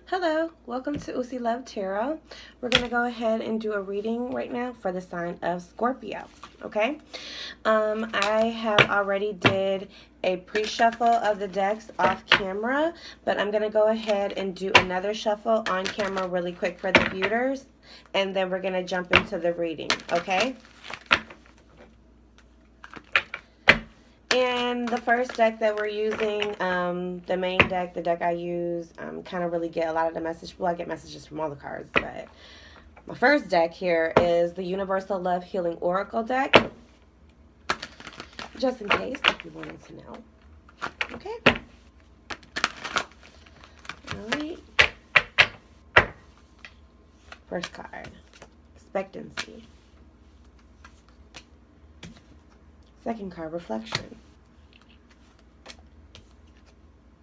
Hello, welcome to Usi Love Tarot. We're going to go ahead and do a reading right now for the sign of Scorpio, okay? I have already did a pre-shuffle of the decks off camera, but I'm going to go ahead and do another shuffle on camera really quick for the viewers, and then we're going to jump into the reading, okay? And the first deck that we're using, the main deck, the deck I use, kind of really get a lot of the message. Well, I get messages from all the cards, but my first deck here is the Universal Love Healing Oracle deck, just in case if you wanted to know. Okay. All right. First card, expectancy. Second card, reflection.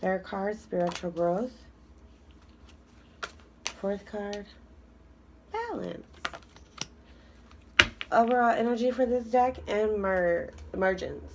Third card, spiritual growth. Fourth card, balance. Overall energy for this deck and emergence.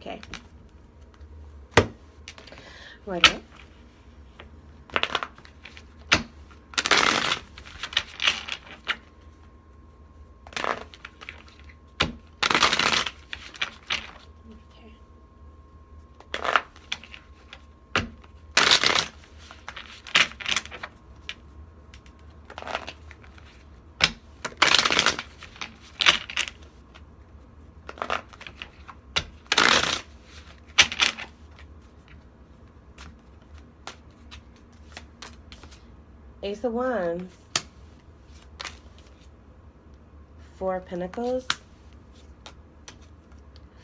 Okay. Right up. Ace of Wands, Four of Pentacles,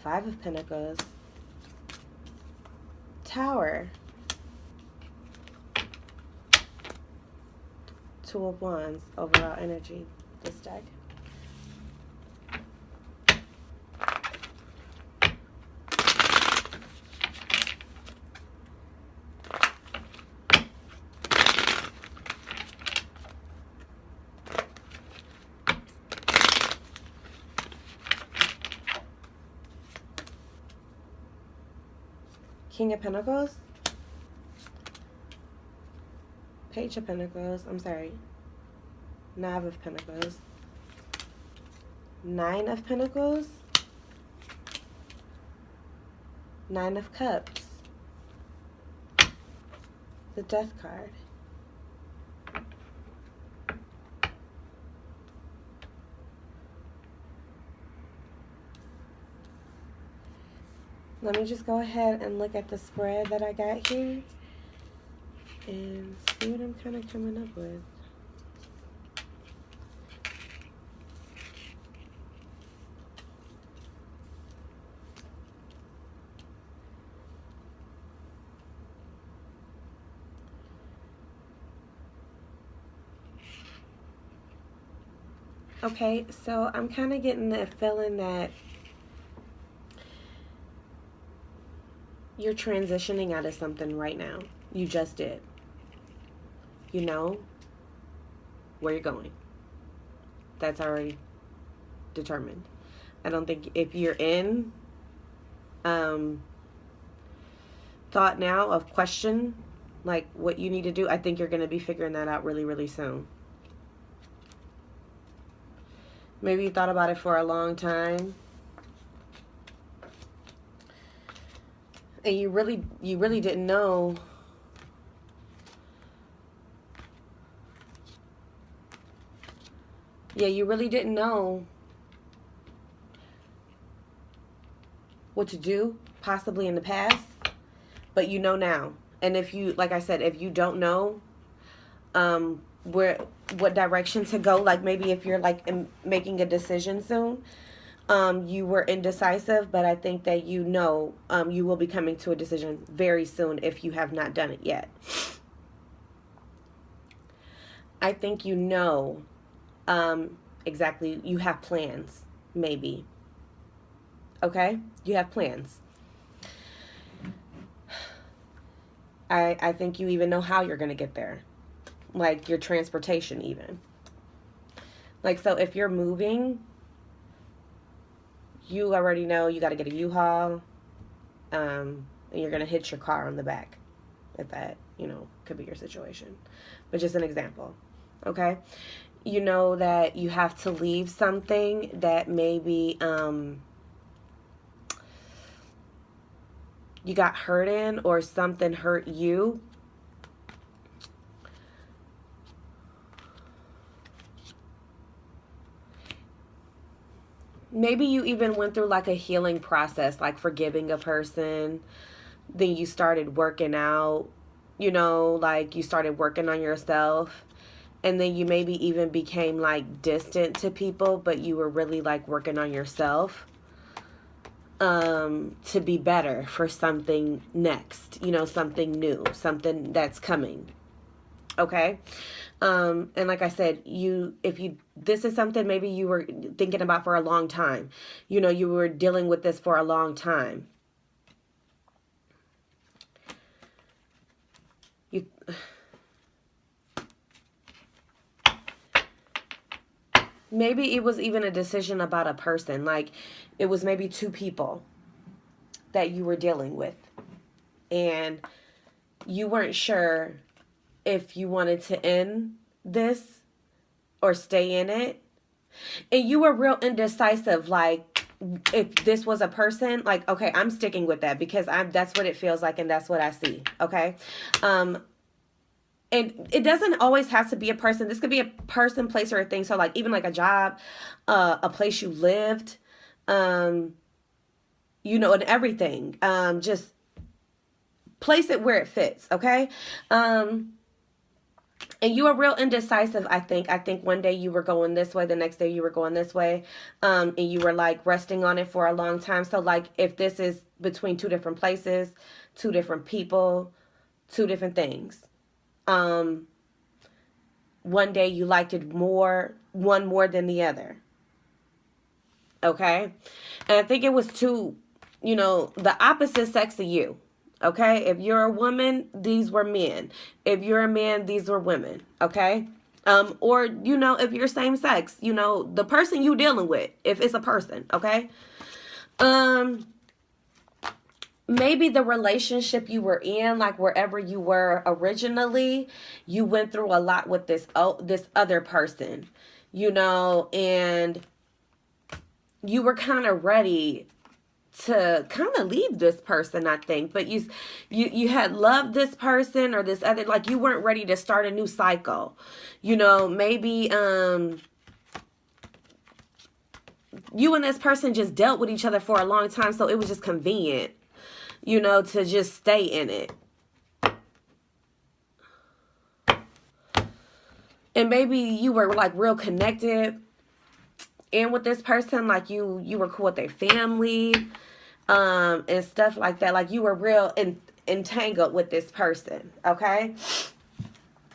Five of Pentacles, Tower, Two of Wands, overall energy, this deck. King of Pentacles, Page of Pentacles, Knave of Pentacles, Nine of Pentacles, Nine of Cups, the Death card. Let me just go ahead and look at the spread that I got here and see what I'm kind of coming up with. Okay, so I'm kind of getting the feeling that you're transitioning out of something right now. You just did. You know where you're going. That's already determined. I don't think if you're in thought now of question, like what you need to do, I think you're going to be figuring that out really, really soon. Maybe you thought about it for a long time. And you really didn't know you really didn't know what to do, possibly in the past, but you know now. And if you, like I said, if you don't know what direction to go, like maybe if you're like making a decision soon, you were indecisive, but I think that you know you will be coming to a decision very soon if you have not done it yet. I think you know exactly, you have plans, maybe. Okay? You have plans. I think you even know how you're going to get there. Like your transportation even. Like, so if you're moving, you already know you got to get a U-Haul, and you're going to hitch your car on the back. if that, could be your situation. But just an example, okay? You know that you have to leave something that maybe you got hurt in, or something hurt you. Maybe you even went through like a healing process, like forgiving a person. Then you started working out, like you started working on yourself. And then you maybe even became like distant to people, but you were really like working on yourself to be better for something next, something new, something that's coming. Okay. And like I said, this is something maybe you were thinking about for a long time. You were dealing with this for a long time. Maybe it was even a decision about a person. Like it was maybe two people that you were dealing with. And you weren't sure if you wanted to end this or stay in it. And you were real indecisive, like if this was a person, like, okay, I'm sticking with that because that's what it feels like and that's what I see. Okay. And it doesn't always have to be a person. This could be a person, place, or a thing. So like even like a job, a place you lived, and everything. Just place it where it fits. Okay. And you were real indecisive, I think. I think one day you were going this way, the next day you were going this way. And you were like resting on it for a long time. So like if this is between two different places, two different people, two different things. One day you liked it one more than the other. Okay? And I think it was the opposite sex of you. Okay? If you're a woman, these were men. If you're a man, these were women. Okay? Or, if you're same sex, the person you dealing with, if it's a person. Okay? Maybe the relationship you were in, like wherever you were originally, you went through a lot with this other person, and you were kind of ready to kind of leave this person, I think. But you had loved this person or this other, like you weren't ready to start a new cycle. Maybe you and this person just dealt with each other for a long time, so it was just convenient, to just stay in it. And maybe you were like real connected and with this person, like you were cool with their family, and stuff like that. Like you were real entangled with this person. Okay.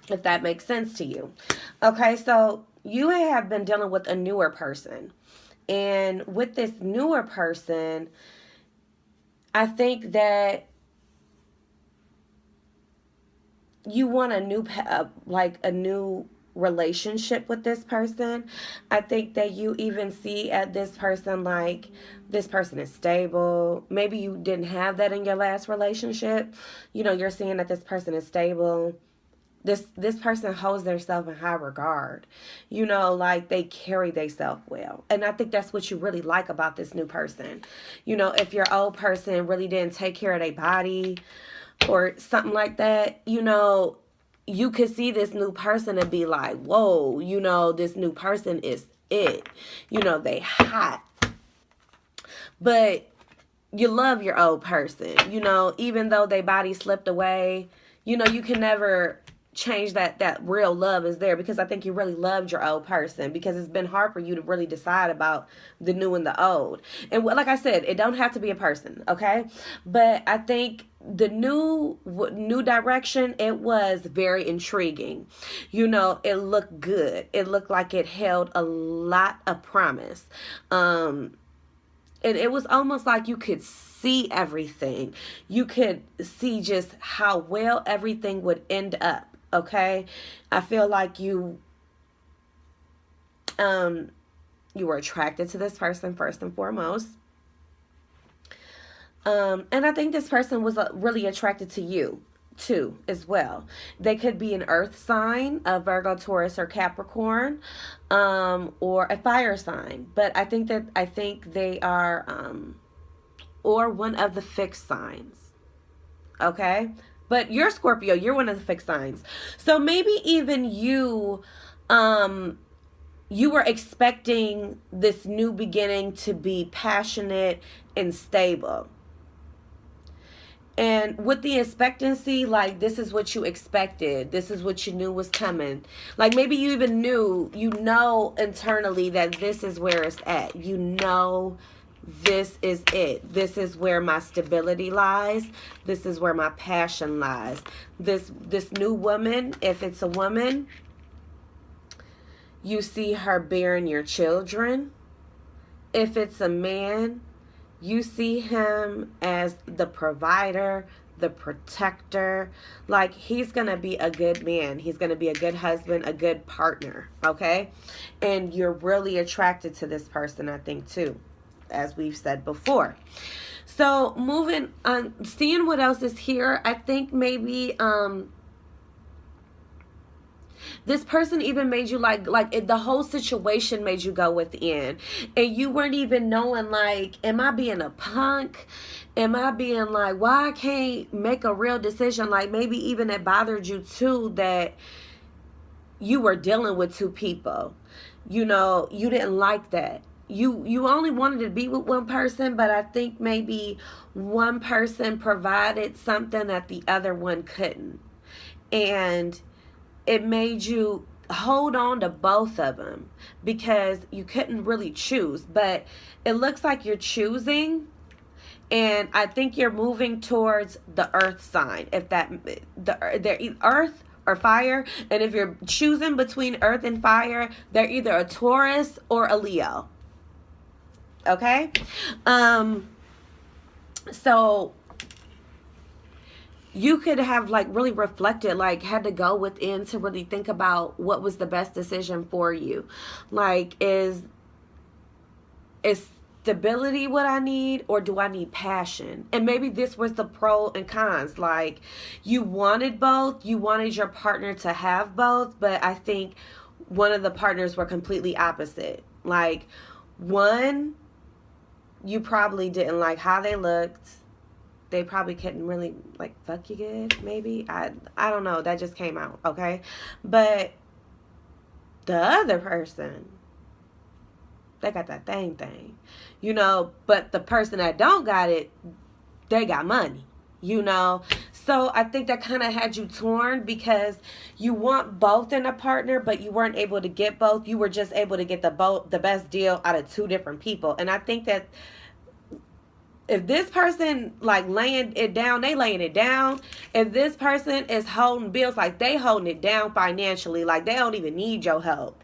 If that makes sense to you. Okay. So you have been dealing with a newer person, and with this newer person, I think that you want a new relationship with this person. I think that you even see at this person like this person is stable. Maybe you didn't have that in your last relationship. You're seeing that this person is stable. This person holds themselves in high regard. Like they carry themselves well. And I think that's what you really like about this new person. If your old person really didn't take care of their body or something like that, you could see this new person and be like, whoa, this new person is it. They hot. But you love your old person, even though their body slipped away, you can never change that real love is there, because I think you really loved your old person, because it's been hard for you to really decide about the new and the old. And like I said, it don't have to be a person, okay? But I think the new direction, it was very intriguing. It looked good. It looked like it held a lot of promise. And it was almost like you could see everything. You could see just how well everything would end up. Okay, I feel like you were attracted to this person first and foremost. And I think this person was really attracted to you. too as well. They could be an earth sign, a Virgo, Taurus, or Capricorn, or a fire sign. But I think they are or one of the fixed signs. Okay? But you're Scorpio, you're one of the fixed signs. So maybe even you were expecting this new beginning to be passionate and stable. And with the expectancy, like, this is what you expected. This is what you knew was coming. Like, maybe you even knew, internally that this is where it's at. This is it. This is where my stability lies. This is where my passion lies. This new woman, if it's a woman, you see her bearing your children. If it's a man, you see him as the provider, the protector. Like, he's going to be a good man. He's going to be a good husband, a good partner, okay? And you're really attracted to this person, I think, too, as we've said before. So, moving on, seeing what else is here, I think maybe this person even made you the whole situation made you go within, and you weren't even knowing, like, am I being a punk? Am I being like, why I can't make a real decision? Like, maybe even it bothered you too that you were dealing with two people. You didn't like that. You only wanted to be with one person, but I think maybe one person provided something that the other one couldn't. And it made you hold on to both of them because you couldn't really choose. But it looks like you're choosing, and I think you're moving towards the earth sign. If they're earth or fire, and if you're choosing between earth and fire, they're either a Taurus or a Leo. Okay? So you could have, like, really reflected, like, had to go within to really think about what was the best decision for you. Like, is stability what I need, or do I need passion? And maybe this was the pro and cons. Like, you wanted both. You wanted your partner to have both, but I think one of the partners were completely opposite. Like, one, you probably didn't like how they looked. They probably couldn't really, like, fuck you good, maybe. I don't know. That just came out, okay? But the other person, they got that thing. But the person that don't got it, they got money, So I think that kind of had you torn because you want both in a partner, but you weren't able to get both. You were just able to get the best deal out of two different people. And I think that if this person, like, laying it down, they laying it down. If this person is holding bills, like, they holding it down financially, like, they don't even need your help,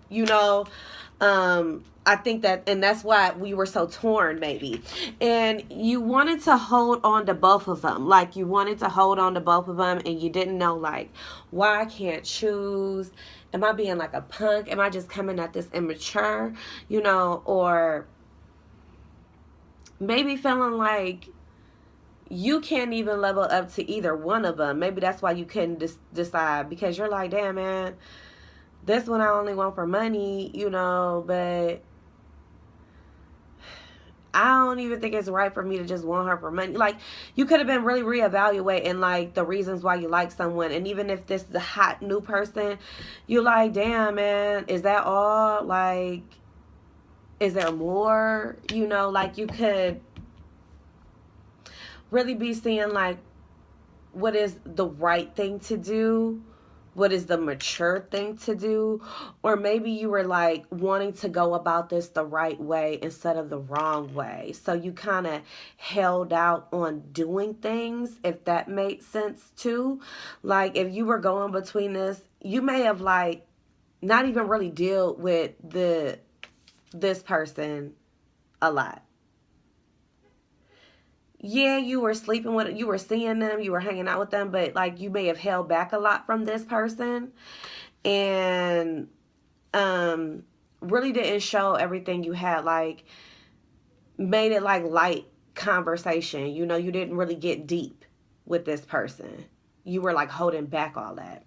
I think that, and that's why we were so torn, maybe. And you wanted to hold on to both of them. Like, you wanted to hold on to both of them, and you didn't know, like, why I can't choose. Am I being like a punk? Am I just coming at this immature, or maybe feeling like you can't even level up to either one of them. Maybe that's why you couldn't decide, because you're like, damn, man, this one I only want for money, but I don't even think it's right for me to just want her for money. Like, you could have been really reevaluating, like, the reasons why you like someone. And even if this is a hot new person, you're like, damn, man, is that all? Like, is there more? Like, you could really be seeing, like, what is the right thing to do? What is the mature thing to do? Or maybe you were, like, wanting to go about this the right way instead of the wrong way. So you kind of held out on doing things, if that made sense too. Like, if you were going between this, you may have, like, not even really deal with this person a lot. Yeah, you were sleeping with it, you were seeing them, you were hanging out with them, but, like, you may have held back a lot from this person and really didn't show everything you had, like, made it like light conversation. You didn't really get deep with this person. you were like holding back all that.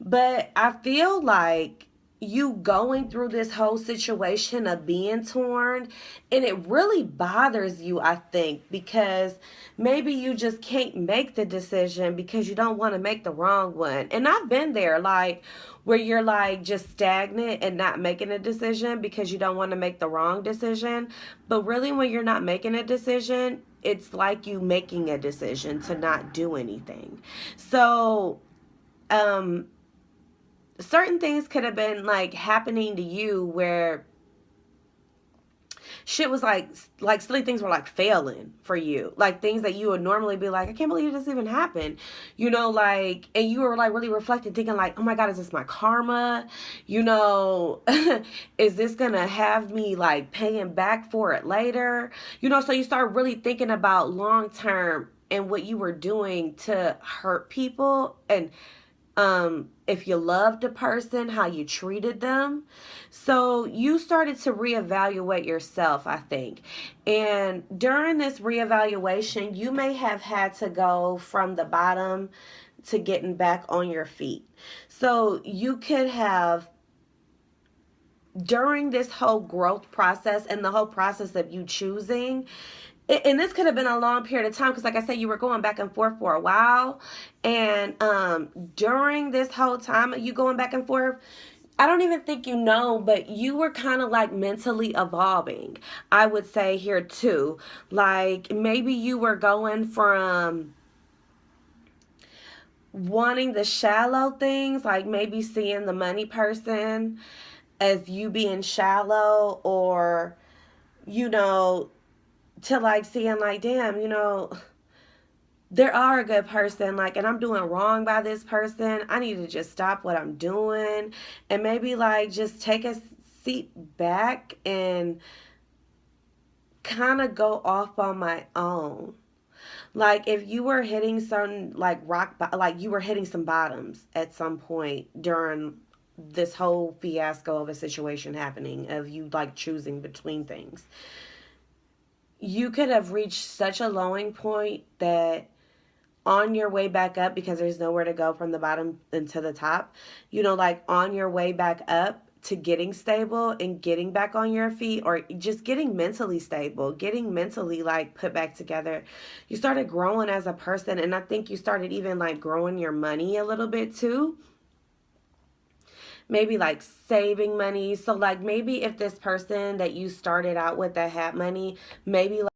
But I feel like you going through this whole situation of being torn, and it really bothers you, I think, because maybe you just can't make the decision because you don't want to make the wrong one. And I've been there, like, where you're like just stagnant and not making a decision because you don't want to make the wrong decision. But really, when you're not making a decision, it's like you making a decision to not do anything. So, um, certain things could have been like happening to you where shit was like silly things were like failing for you, like things that you would normally be like, I can't believe this even happened, you know, like, and you were like really reflecting, thinking like, oh my god, is this my karma, you know? Is this gonna have me like paying back for it later, you know? So you start really thinking about long term and what you were doing to hurt people, and if you loved a person, how you treated them. So you started to reevaluate yourself, I think. And during this reevaluation, you may have had to go from the bottom to getting back on your feet. So you could have, during this whole growth process and the whole process of you choosing, and this could have been a long period of time because like I said, you were going back and forth for a while. And during this whole time you going back and forth, I don't even think you know, but you were kind of like mentally evolving, I would say, here too. Like maybe you were going from wanting the shallow things, like maybe seeing the money person as you being shallow, or, you know, to like seeing like, damn, you know, there are a good person, like, and I'm doing wrong by this person. I need to just stop what I'm doing and maybe like just take a seat back and kind of go off on my own. Like if you were hitting some like like you were hitting some bottoms at some point during this whole fiasco of a situation happening, of you like choosing between things, you could have reached such a lowing point that on your way back up, because there's nowhere to go from the bottom into the top, you know, like on your way back up to getting stable and getting back on your feet, or just getting mentally stable, getting mentally like put back together, you started growing as a person. And I think you started even like growing your money a little bit too, maybe like saving money. So like maybe if this person that you started out with that had money, maybe